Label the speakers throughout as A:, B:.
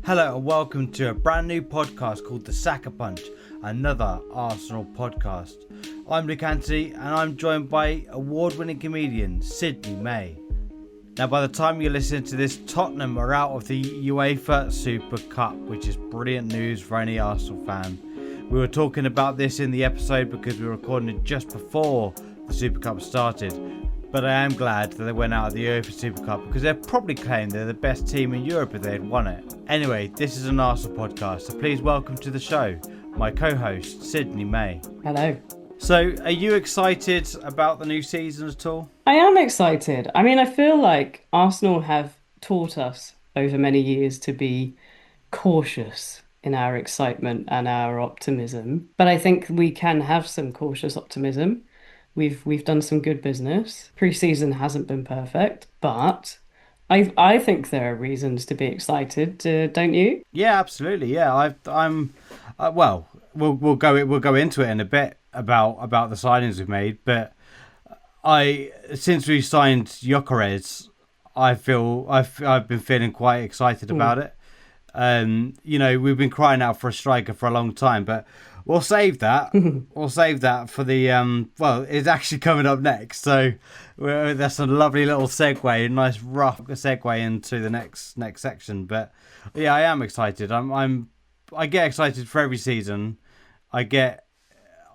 A: Hello and welcome to a brand new podcast called The Sakapunch, another Arsenal podcast. I'm Luke Anthony and I'm joined by award-winning comedian Sydney May. Now by the time you listen to this, Tottenham are out of the UEFA Super Cup, which is brilliant news for any Arsenal fan. We were talking about this in the episode because we were recording it just before the Super Cup started. But I am glad that they went out of the UEFA Super Cup because they're probably claiming they're the best team in Europe if they had won it. Anyway, this is an Arsenal podcast, so please welcome to the show my co-host, Sydney May.
B: Hello.
A: So, are you excited about the new season at all?
B: I am excited. I mean, I feel like Arsenal have taught us over many years to be cautious in our excitement and our optimism. But I think we can have some cautious optimism. We've done some good business. Pre-season hasn't been perfect, but I think there are reasons to be excited, don't you?
A: Yeah, absolutely. Yeah, I'm. Well, we'll go into it in a bit about the signings we've made, but since we signed Gyökeres, I've been feeling quite excited about it. We've been crying out for a striker for a long time, but we'll save that. We'll save that for the it's actually coming up next. So that's a lovely little segue, a nice rough segue into the next section. But yeah, I am excited. I get excited for every season. I get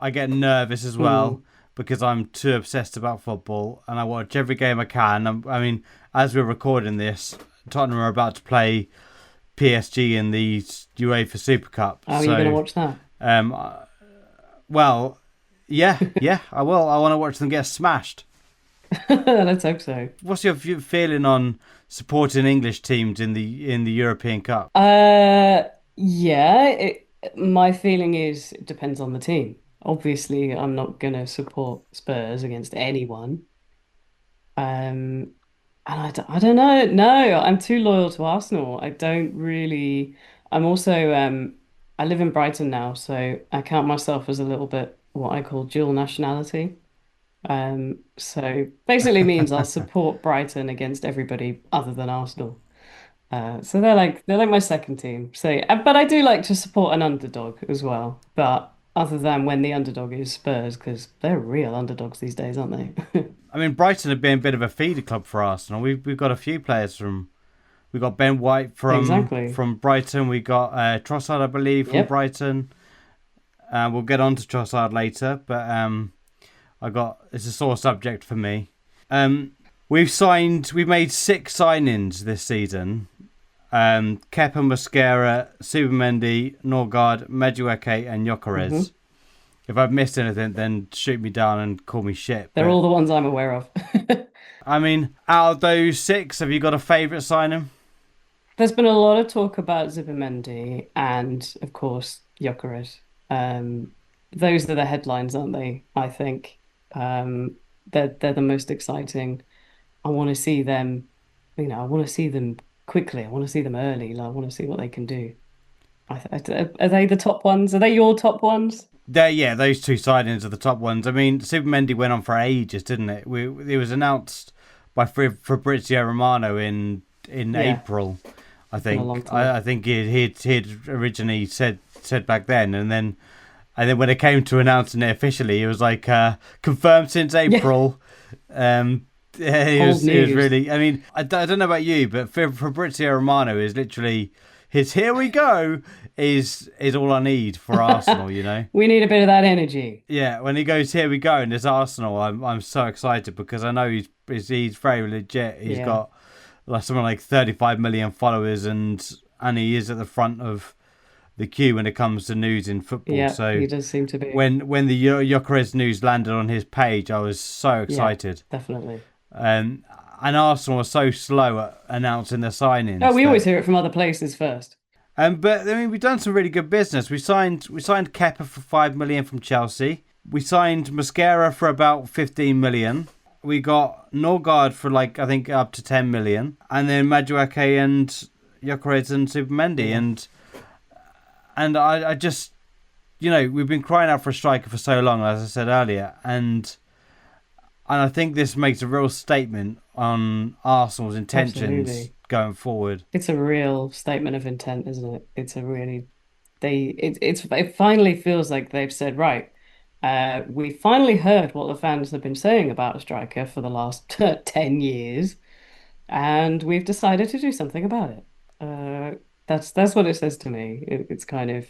A: nervous as well because I'm too obsessed about football and I watch every game I can. I mean, as we're recording this, Tottenham are about to play PSG in the UEFA Super Cup.
B: Are you going to watch that?
A: Well, yeah, I will. I want to watch them get smashed.
B: Let's hope so.
A: What's your feeling on supporting English teams in the European Cup?
B: My feeling is it depends on the team. Obviously, I'm not going to support Spurs against anyone. And I don't know. No, I'm too loyal to Arsenal. I don't really. I'm also I live in Brighton now, so I count myself as a little bit what I call dual nationality. So basically means I'll support Brighton against everybody other than Arsenal. So they're like my second team. So, but I do like to support an underdog as well. But other than when the underdog is Spurs, because they're real underdogs these days, aren't they?
A: I mean, Brighton have been a bit of a feeder club for Arsenal. We've got a few players from. We got Ben White from Brighton. We got Trossard, I believe, from Brighton. We'll get on to Trossard later, but it's a sore subject for me. We've made 6 signings this season. Kepa, Mosquera, Subamendi, Norgard, Madueke, and Gyökeres. If I've missed anything, then shoot me down and call me shit.
B: They're all the ones I'm aware of.
A: I mean, out of those 6, have you got a favourite signing?
B: There's been a lot of talk about Subamendi and, of course, Gyökeres. Those are the headlines, aren't they? I think they're the most exciting. I want to see them. I want to see them quickly. I want to see them early. I want to see what they can do. Are they the top ones? Are they your top ones?
A: Yeah, those 2 signings are the top ones. I mean, Subamendi went on for ages, didn't it? It was announced by Fabrizio Romano in April, I think. I think he'd originally said back then, and then when it came to announcing it officially, it was like confirmed since April. It was really. I mean, I don't know about you, but Fabrizio Romano is literally his "here we go" is all I need for Arsenal.
B: We need a bit of that energy.
A: Yeah, when he goes "here we go" and it's Arsenal, I'm so excited because I know he's very legit. He's got something like 35 million followers, and he is at the front of the queue when it comes to news in football.
B: Yeah,
A: so
B: he does seem to be.
A: When the Gyökeres news landed on his page, I was so excited.
B: Yeah, definitely.
A: And Arsenal are so slow at announcing their signings.
B: Oh, we always hear it from other places first.
A: But I mean, we've done some really good business. We signed Kepa for 5 million from Chelsea. We signed Mosquera for about 15 million. We got Norgard for I think up to 10 million, and then Madueke and Gyökeres and Subamendi, and I just we've been crying out for a striker for so long, as I said earlier, and I think this makes a real statement on Arsenal's intentions going forward.
B: It's a real statement of intent, isn't it? It's a really it finally feels like they've said, right, we finally heard what the fans have been saying about a striker for the last 10 years, and we've decided to do something about it. That's what it says to me. It's kind of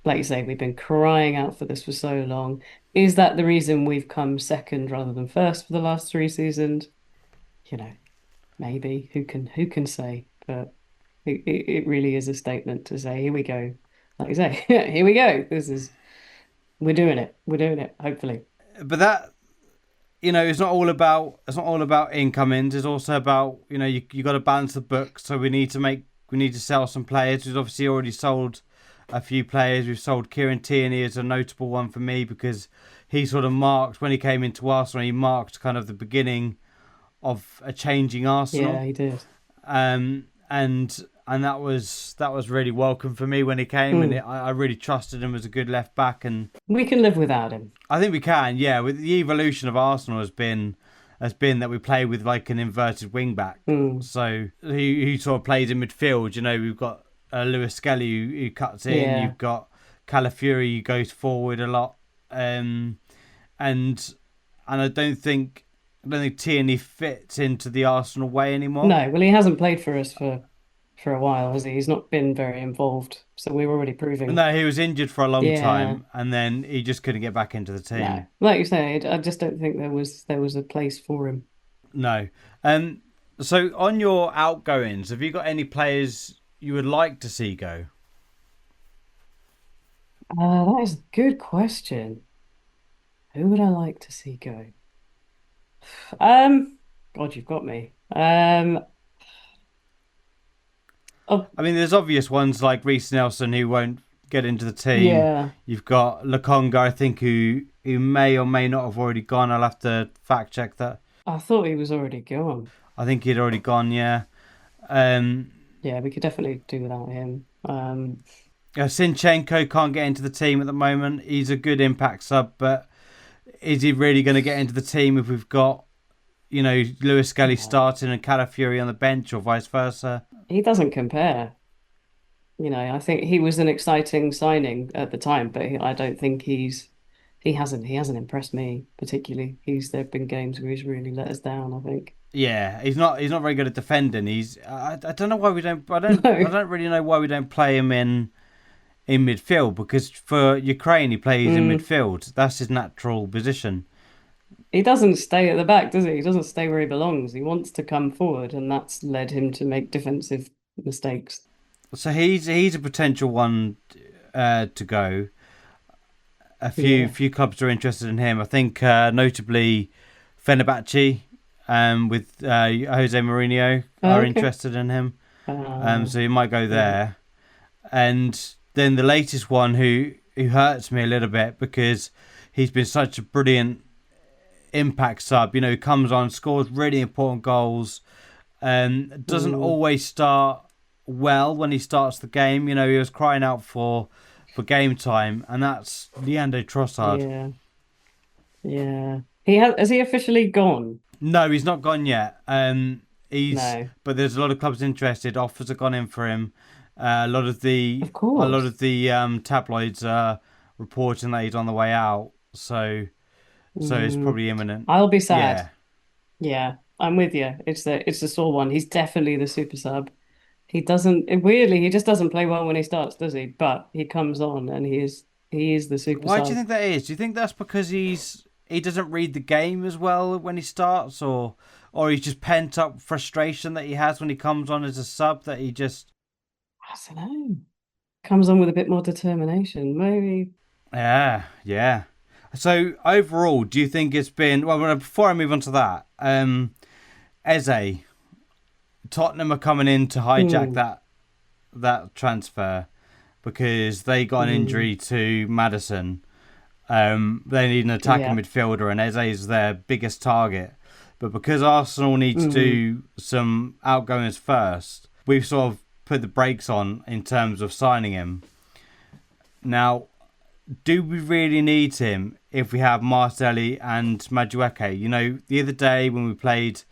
B: like you say, we've been crying out for this for so long. Is that the reason we've come second rather than first for the last three seasons? You know, maybe. Who can say? But it really is a statement to say, here we go. Like you say, here we go. We're doing it. We're doing it, hopefully.
A: But that, it's not all about incomings. It's also about, you got to balance the books. So we need to sell some players. We've obviously already sold a few players. We've sold Kieran Tierney as a notable one for me because he sort of marked when he came into Arsenal. He marked kind of the beginning of a changing
B: Yeah,
A: Arsenal.
B: he did.
A: And that was really welcome for me when he came, and
B: Mm.
A: I really trusted him as a good left back, and
B: We can live without him.
A: I think we can. Yeah, with the evolution of Arsenal has been that we play with like an inverted wing back,
B: Mm.
A: so who sort of plays in midfield. We've got Lewis Skelly who cuts in.
B: Yeah.
A: You've got Calafiori who goes forward a lot, and I don't think Tierney fits into the Arsenal way anymore.
B: No, well, he hasn't played for us for a while, has he? He's not been very involved. So we were already proving.
A: No, he was injured for a long
B: Yeah.
A: time, and then he just couldn't get back into the
B: No.
A: team.
B: Like you said, I just don't think there was a place for him.
A: No. So on your outgoings, have you got any players you would like to see go?
B: That is a good question. Who would I like to see go? Um, God, you've got me. Oh,
A: I mean, there's obvious ones like Reece Nelson who won't get into the team.
B: yeah.
A: You've got Lokonga, I think, who may or may not have already gone. I'll have to fact check that.
B: I thought he was already gone.
A: I think he'd already gone. Yeah. Um,
B: Yeah, we could definitely do without him.
A: Sinchenko can't get into the team at the moment. He's a good impact sub, but is he really going to get into the team if we've got Lewis Skelly
B: No,
A: starting and Calafiori on the bench or vice versa?
B: he doesn't compare. I think he was an exciting signing at the time, but I don't think he hasn't impressed me particularly. There've been games where he's really let us down, I think.
A: Yeah, he's not very good at defending. I don't know why we don't I don't I
B: No.
A: don't really know why we don't play him in midfield, because for Ukraine he plays in
B: Mm.
A: midfield. That's his natural position.
B: He doesn't stay at the back, does he? He doesn't stay where he belongs. He wants to come forward, and that's led him to make defensive mistakes.
A: So he's a potential one to go. A few
B: Yeah.
A: few clubs are interested in him. I think notably Fenerbahce with Jose Mourinho
B: Oh,
A: are
B: okay.
A: interested in him.
B: Uh,
A: So he might go
B: yeah.
A: there. And then the latest one who hurts me a little bit because he's been such a brilliant impact sub. He comes on, scores really important goals. Doesn't
B: Mm,
A: always start well when he starts the game. He was crying out for game time, and that's Leandro Trossard.
B: yeah. Yeah. Has he officially gone?
A: No, he's not gone yet.
B: No.
A: But there's a lot of clubs interested. Offers have gone in for him. A lot of the
B: Of
A: a lot
B: course.
A: of the tabloids are reporting that he's on the way out. So it's
B: Mm,
A: probably imminent.
B: I'll be sad.
A: Yeah.
B: Yeah, I'm with you. It's the sore one. He's definitely the super sub. Weirdly, he just doesn't play well when he starts, does he? But he comes on and he is the super
A: Why do you
B: sub.
A: think that is? Do you think that's because he doesn't read the game as well when he starts, or he's just pent up frustration that he has when he comes on as a sub that he just
B: I don't know. Comes on with a bit more determination. Maybe.
A: yeah. So overall, do you think it's been before I move on to that, Eze, Tottenham are coming in to hijack
B: Mm,
A: that transfer because they got an
B: mm,
A: injury to Madison. They need an attacking
B: yeah.
A: midfielder, and Eze is their biggest target. But because Arsenal need to
B: Mm,
A: do some outgoings first, we've sort of put the brakes on in terms of signing him. Now, do we really need him if we have Martelli and Madueke? The other day when we played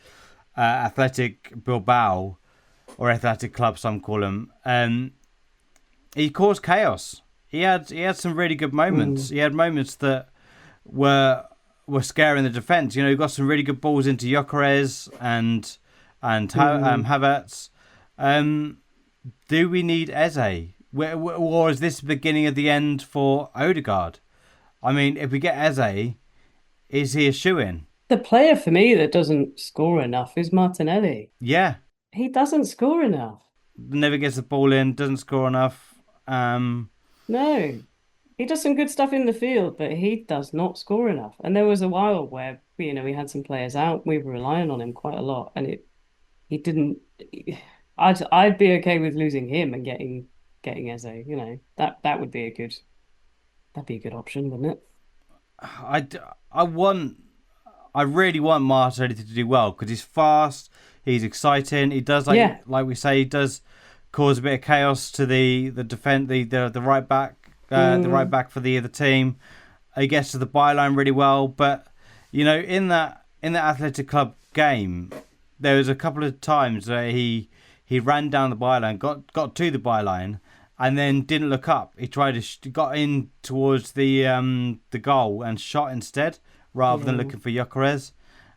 A: Athletic Bilbao, or Athletic Club, some call him. He caused chaos. He had some really good moments.
B: Mm,
A: He had moments that were were scaring the defense. You know, he got some really good balls into Gyökeres and
B: mm.
A: Havertz. Um, do we need Eze? Or is this the beginning of the end for Odegaard? I mean, if we get Eze, is he a shoe in?
B: The player for me that doesn't score enough is Martinelli.
A: Yeah,
B: He doesn't score enough.
A: never gets the ball in, doesn't score enough.
B: No, he does some good stuff in the field, but he does not score enough. And there was a while where, we had some players out. We were relying on him quite a lot, and he didn't. I'd be okay with losing him and getting Eze. That would be a good option, wouldn't it?
A: I, I want I really want Martinelli to do well because he's fast, he's exciting. He does
B: Yeah.
A: like we say, he does cause a bit of chaos to the defense, the right
B: Mm,
A: back for the other team. He gets to the byline really well, but in that Athletic Club game, there was a couple of times where he ran down the byline, got to the byline, and then didn't look up. He tried to got in towards the goal and shot instead, rather than
B: yeah,
A: looking for Gyökeres.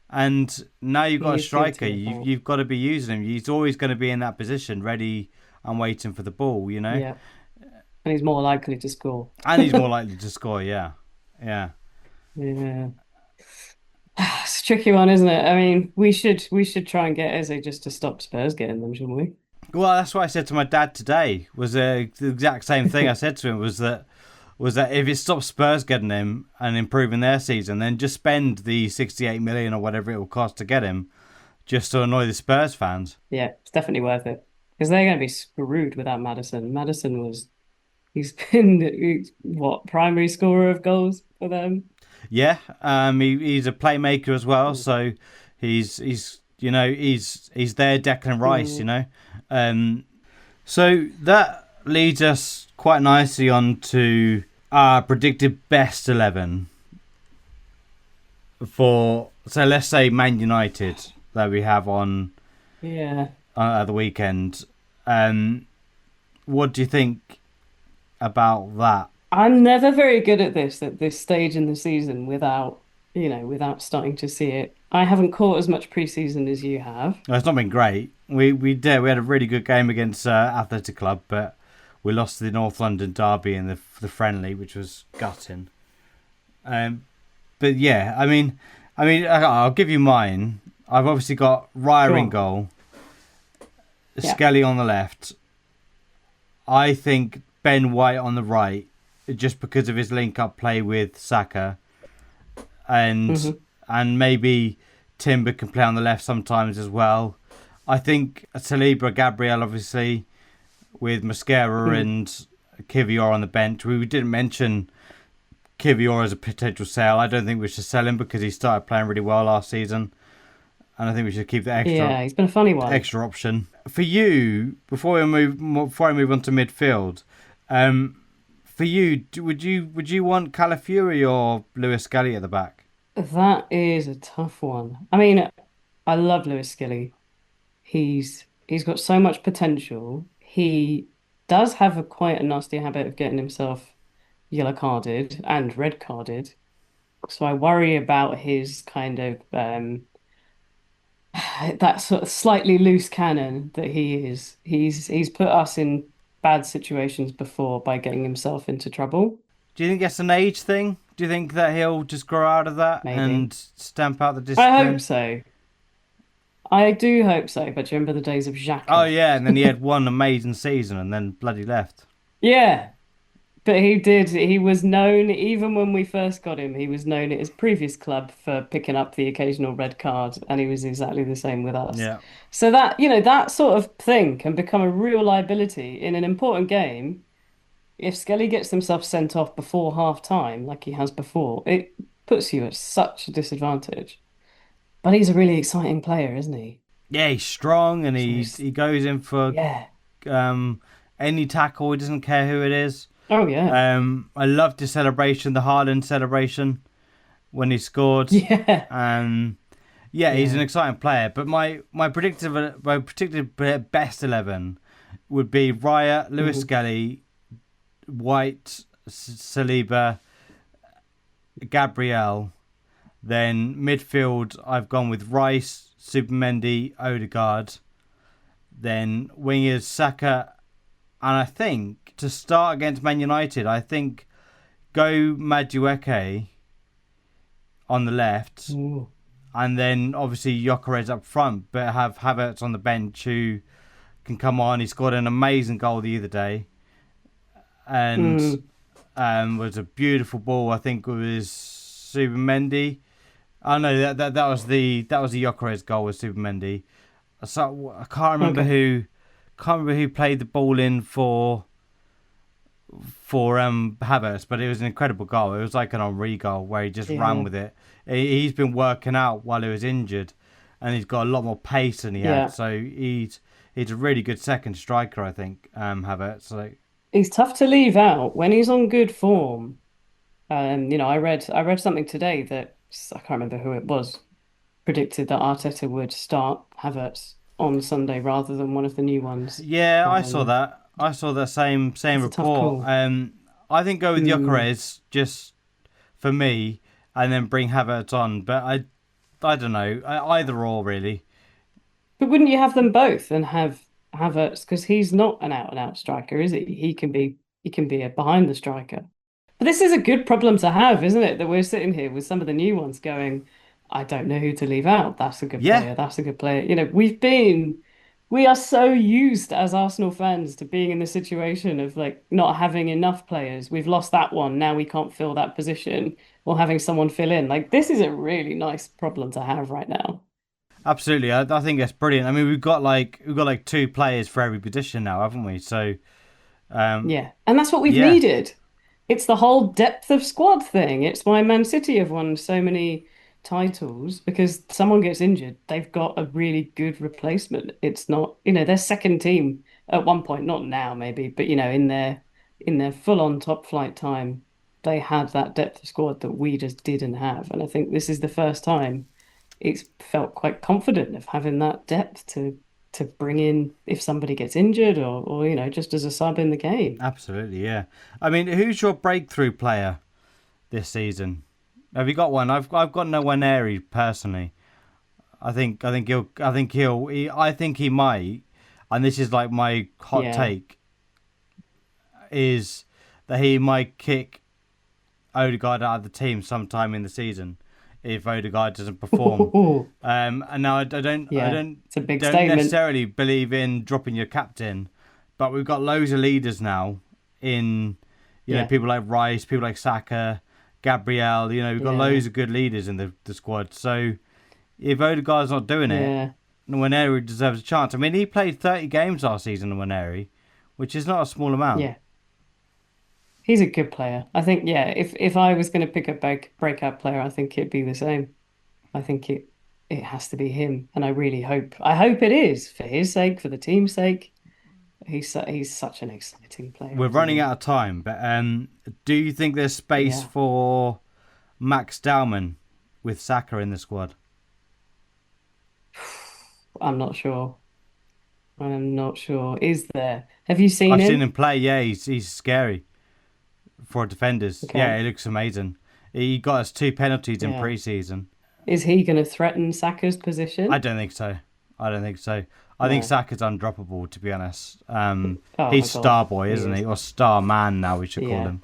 A: And now you've got
B: he
A: a
B: is
A: striker.
B: guilty of
A: You've
B: that.
A: you've got to be using him. He's always going to be in that position, ready and waiting for the ball.
B: Yeah, and he's more likely to score.
A: And he's more likely to score. Yeah, yeah.
B: Yeah. It's a tricky one, isn't it? I mean, we should try and get Eze just to stop Spurs getting them, shouldn't we?
A: Well, that's what I said to my dad today. Was the exact same thing I said to him. Was that if it stops Spurs getting him and improving their season, then just spend the 68 million or whatever it will cost to get him, just to annoy the Spurs fans.
B: Yeah, it's definitely worth it because they're going to be screwed without Madison. He's been what, primary scorer of goals for them.
A: Yeah, he's a playmaker as well, so he's their Declan Rice.
B: Mm,
A: Um, so that leads us quite nicely on to our predicted best 11 for, so let's say Man United that we have on
B: yeah.
A: the weekend. What do you think about that?
B: I'm never very good at this stage in the season without starting to see it. I haven't caught as much preseason as you have.
A: Well, it's not been great. We had a really good game against Athletic Club, but we lost the North London derby in the friendly, which was gutting. But yeah, I'll give you mine. I've obviously got
B: Go
A: Raya in
B: on.
A: goal,
B: Yeah.
A: Skelly on the left. I think Ben White on the right, just because of his link-up play with Saka, and
B: Hmm.
A: and maybe Timber can play on the left sometimes as well. I think Saliba, Gabriel, obviously, with Mosquera
B: Mm.
A: and Kivior on the bench. We didn't mention Kivior as a potential sale. I don't think we should sell him because he started playing really well last season, and I think we should keep the extra
B: Yeah, he's been a funny one.
A: extra option for you. Before I move on to midfield, um, for you, would you want Calafiori or Lewis Scully at the back?
B: That is a tough one. I mean, I love Lewis Skilly. He's got so much potential. He does have a quite a nasty habit of getting himself yellow carded and red carded. So I worry about his kind of that sort of slightly loose cannon that he is. He's put us in bad situations before by getting himself into trouble.
A: Do you think that's an age thing? Do you think that he'll just grow out of that
B: Maybe.
A: and stamp out the
B: I hope
A: discipline?
B: so. I do hope so, but do you remember the days of
A: Oh
B: Xhaka?
A: yeah, and then he had one amazing season and then bloody left.
B: Yeah, but he did. He was known, even when we first got him, he was known at his previous club for picking up the occasional red card, and he was exactly the same with us.
A: Yeah.
B: So that sort of thing can become a real liability in an important game. If Skelly gets himself sent off before half time, like he has before, it puts you at such a disadvantage. But he's a really exciting player, isn't he?
A: Yeah, he's strong and
B: So
A: he goes in for
B: yeah.
A: um, any tackle. He doesn't care who it is.
B: Oh yeah.
A: I loved the Haaland celebration when he scored.
B: Yeah.
A: Um, Yeah, he's an
B: Yeah.
A: exciting player. But my predicted best 11 would be Raya, Lewis
B: Hmm.
A: Skelly, White, Saliba, Gabriel. Then midfield, I've gone with Rice, Supermendy, Odegaard. Then wingers, Saka, and I think to start against Man United, I think go Madueke on the left,
B: Ooh.
A: and then obviously Gyökeres up front, but have Havertz on the bench who can come on. He scored an amazing goal the other day, and
B: Mm.
A: was a beautiful ball. I think it was Supermendy. Oh no, that was the Gyökeres goal with Supermendy. So I
B: Okay.
A: can't remember who played the ball in for Havertz, but it was an incredible goal. It was like an Henri goal where he just ran
B: Yeah.
A: with it. He's been working out while he was injured, and he's got a lot more pace than he had.
B: Yeah.
A: So he's a really good second striker, I think. Havertz. So
B: He's tough to leave out when he's on good form. I read something today that I can't remember who it was predicted that Arteta would start Havertz on Sunday rather than one of the new ones.
A: yeah, I saw
B: Um,
A: that. I saw that same
B: it's a tough
A: report.
B: call.
A: I think go with
B: Hmm.
A: Gyökeres just for me, and then bring Havertz on. But I don't know, either or really.
B: But wouldn't you have them both and have Havertz because he's not an out and out striker, is he? He can be a behind the striker. But this is a good problem to have, isn't it? That we're sitting here with some of the new ones going, I don't know who to leave out. That's a good
A: Yeah,
B: player. That's a good player. We are so used as Arsenal fans to being in the situation of like not having enough players. We've lost that one. Now we can't fill that position or having someone fill in. Like this is a really nice problem to have right now.
A: absolutely. I think that's brilliant. I mean, we've got like two players for every position now, haven't we? So um,
B: Yeah. And that's what we've
A: yeah,
B: needed. It's the whole depth of squad thing. It's why Man City have won so many titles because someone gets injured, they've got a really good replacement. It's not, their second team at one point, not now maybe, but in their full-on top flight time, they had that depth of squad that we just didn't have. And I think this is the first time it's felt quite confident of having that depth to bring in if somebody gets injured or just as a sub in the game.
A: absolutely. Yeah. I mean, who's your breakthrough player this season? Have you got one? I've got no one airy personally. I think he might, and this is like my hot
B: Yeah.
A: take is that he might kick Odegaard out of the team sometime in the season if Odegaard doesn't perform. And now
B: Yeah, it's a big
A: don't
B: statement.
A: necessarily believe in dropping your captain, but we've got loads of leaders now in
B: Yeah,
A: people like Rice, people like Saka, Gabriel. We've got
B: yeah,
A: loads of good leaders in the squad. So if Odegaard's not doing it,
B: yeah,
A: Nwaneri deserves a chance. I mean, he played 30 games last season, Nwaneri, which is not a small amount.
B: yeah. He's a good player. I think, yeah, if I was going to pick a breakout player, I think it'd be the same. I think it has to be him, and I hope it is for his sake, for the team's sake. He's such an exciting player,
A: We're
B: isn't
A: running
B: he?
A: out of time, but do you think there's space
B: Yeah.
A: for Max Dowman with Saka in the squad?
B: I'm not sure. I'm not sure. Is there? Have you seen
A: I've seen
B: him?
A: him play. Yeah, he's scary for defenders. Yeah,
B: Okay.
A: he looks amazing. He got us two penalties in
B: Yeah.
A: pre-season.
B: Is he going to threaten Saka's
A: I
B: position?
A: don't think so. I don't think so. I think
B: No.
A: Saka's undroppable, to be honest.
B: Oh
A: He's
B: my God,
A: star boy,
B: he
A: isn't he?
B: is.
A: Or star man now, we should call
B: Yeah.
A: him.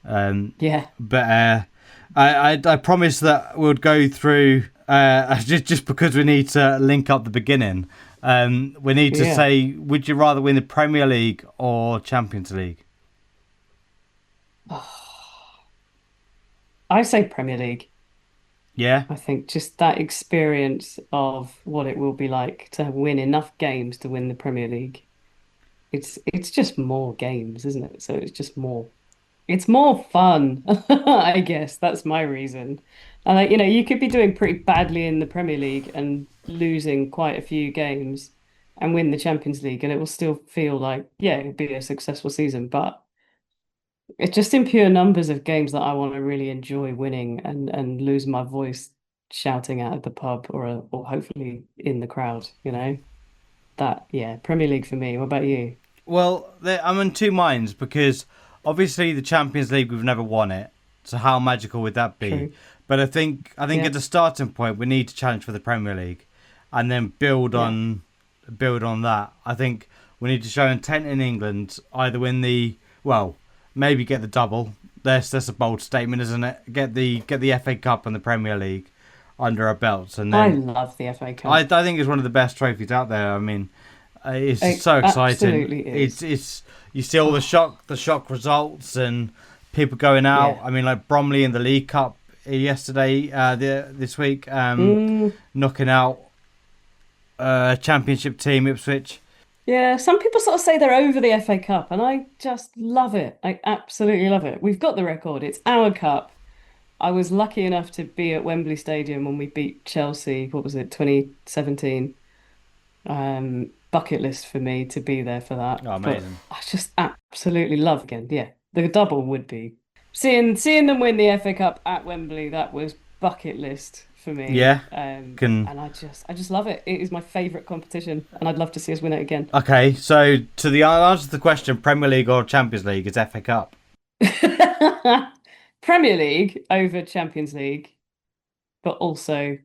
A: Um,
B: Yeah.
A: but I promise that we'll go through just because we need to link up the beginning. We need to
B: Yeah.
A: say, would you rather win the Premier League or Champions League?
B: I say Premier League.
A: Yeah,
B: I think just that experience of what it will be like to win enough games to win the Premier League. It's just more games, isn't it? So it's more fun. I guess that's my reason. And you could be doing pretty badly in the Premier League and losing quite a few games and win the Champions League, and it will still feel like, yeah, it'll be a successful season. But it's just in pure numbers of games that I want to really enjoy winning and lose my voice shouting out at the pub or hopefully in the crowd, you know. That, yeah, Premier League for me. What about you?
A: Well, I'm in two minds because obviously the Champions League we've never won it, so how magical would that be?
B: True.
A: But I think
B: Yeah.
A: at the starting point we need to challenge for the Premier League, and then
B: Yeah.
A: build on that. I think we need to show intent in England, either win the well, maybe get the double. That's a bold statement, isn't it? Get the FA Cup and the Premier League under our belts, and
B: I
A: then
B: love the FA
A: I
B: Cup.
A: think it's one of the best trophies out there. I mean, it's just
B: It
A: so exciting.
B: absolutely
A: It's
B: is.
A: it's you see all
B: Oh,
A: the shock results and people going out.
B: yeah.
A: I mean, like Bromley in the League Cup yesterday, this week,
B: Mm,
A: knocking out Championship team Ipswich.
B: yeah. Some people sort of say they're over the FA Cup, and I just love it. I absolutely love it. We've got the record. It's our cup. I was lucky enough to be at Wembley Stadium when we beat Chelsea. What was it, 2017? Bucket list for me to be there for that.
A: Oh,
B: But
A: amazing!
B: I just absolutely love again. Yeah, the double would be seeing them win the FA Cup at Wembley. That was bucket list for me.
A: Yeah, can
B: And I just love it. It is my favourite competition, and I'd love to see us win it again.
A: okay. So to the answer to the question, Premier League or Champions League is FA Cup.
B: Premier League over Champions League, but also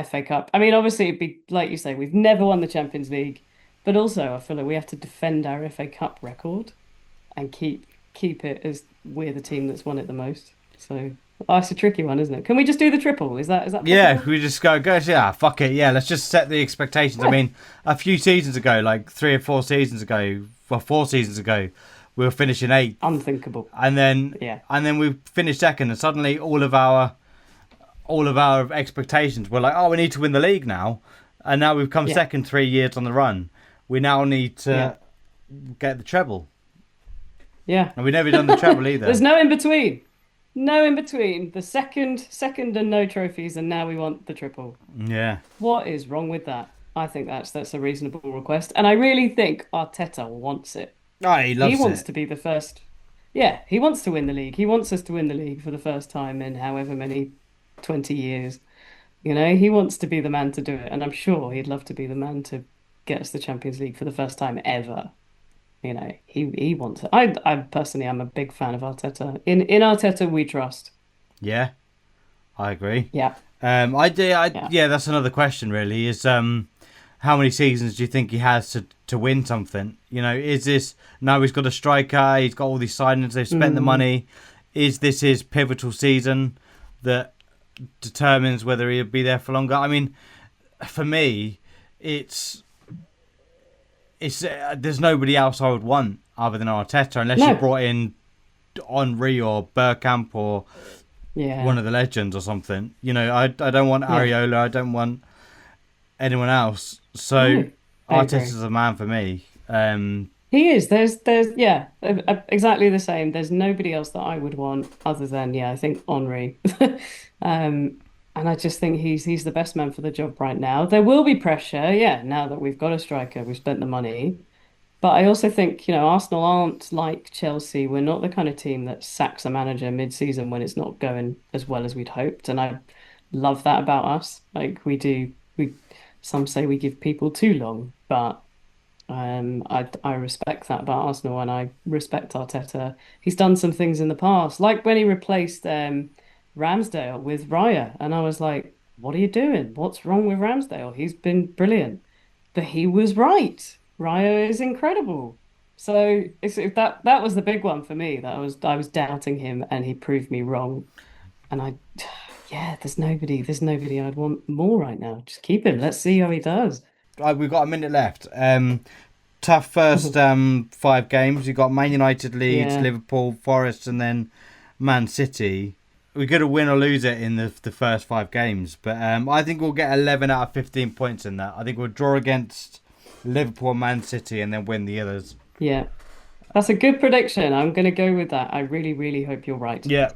B: FA Cup. I mean, obviously, it'd be like you say, we've never won the Champions League, but also I feel like we have to defend our FA Cup record and keep it as we're the team that's won it the most. So it's a tricky one, isn't it? Can we just do the triple? Is that
A: Yeah,
B: possible?
A: we just go, yeah, fuck it. Yeah, let's just set the expectations. I
B: Yeah,
A: mean, a few seasons ago, like 3 or 4 seasons ago, well, 4 seasons ago, we were finishing eighth,
B: unthinkable.
A: and then
B: Yeah,
A: we finished second, and suddenly all of our expectations were like, oh, we need to win the league now, and now we've come
B: yeah,
A: second 3 years on the run. We now need
B: yeah,
A: to get the treble,
B: yeah.
A: and we've never done the treble either.
B: There's no in between. No in between. The second and no trophies, and now we want the triple.
A: Yeah,
B: What is wrong with that? I think that's a reasonable request, and I really think Arteta wants it.
A: oh, he
B: He
A: loves
B: wants
A: it.
B: to be the first. Yeah, he wants to win the league. He wants us to win the league for the first time in however many 20 years. You know, he wants to be the man to do it, and I'm sure he'd love to be the man to get us the Champions League for the first time ever. You know, he wants it. I personally am a big fan of Arteta. In Arteta we trust.
A: Yeah, I agree.
B: Yeah,
A: I do.
B: yeah.
A: Yeah, that's another question. Really, is how many seasons do you think he has to win something? You know, is this now he's got a striker? He's got all these signings. They've spent the
B: Mm,
A: money. Is this his pivotal season that determines whether he'll be there for longer? I mean, for me, it's there's nobody else I would want other than Arteta, unless you
B: no.
A: brought in Henri or Bergkamp or one
B: Yeah.
A: of the legends or something. You know, I don't want
B: Yeah.
A: Areola. I don't want anyone else. So
B: No. I agree.
A: Arteta's a man for me.
B: He is. Yeah, exactly the same. There's nobody else that I would want other than, yeah, I think Henri. And I just think he's the best man for the job right now. There will be pressure, yeah, now that we've got a striker, we've spent the money. But I also think, Arsenal aren't like Chelsea. We're not the kind of team that sacks a manager mid-season when it's not going as well as we'd hoped. And I love that about us. Like some say we give people too long, but I respect that about Arsenal, and I respect Arteta. He's done some things in the past, like when he replaced Ramsdale with Raya, and I was like, "What are you doing? What's wrong with Ramsdale? He's been brilliant." But he was right. Raya is incredible. So that was the big one for me. That I was doubting him, and he proved me wrong. And yeah, there's nobody I'd want more right now. Just keep him. Let's see how he does.
A: we've got a minute left. Tough first 5 games. You've got Man United, Leeds,
B: Yeah.
A: Liverpool, Forest, and then Man City. We're going to win or lose it in the first 5 games, but I think we'll get 11 out of 15 points in that. I think we'll draw against Liverpool and Man City and then win the others.
B: Yeah. That's a good prediction. I'm going to go with that. I really, really hope you're right.
A: Yeah.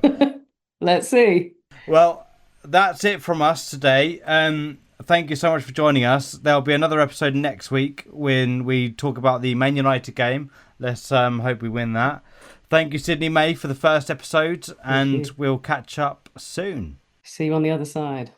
B: Let's see.
A: Well, that's it from us today. Thank you so much for joining us. There'll be another episode next week when we talk about the Man United game. Let's hope we win that. Thank you, Sydney May, for the first episode,
B: Thank
A: and
B: you.
A: we'll catch up soon.
B: See you on the other side.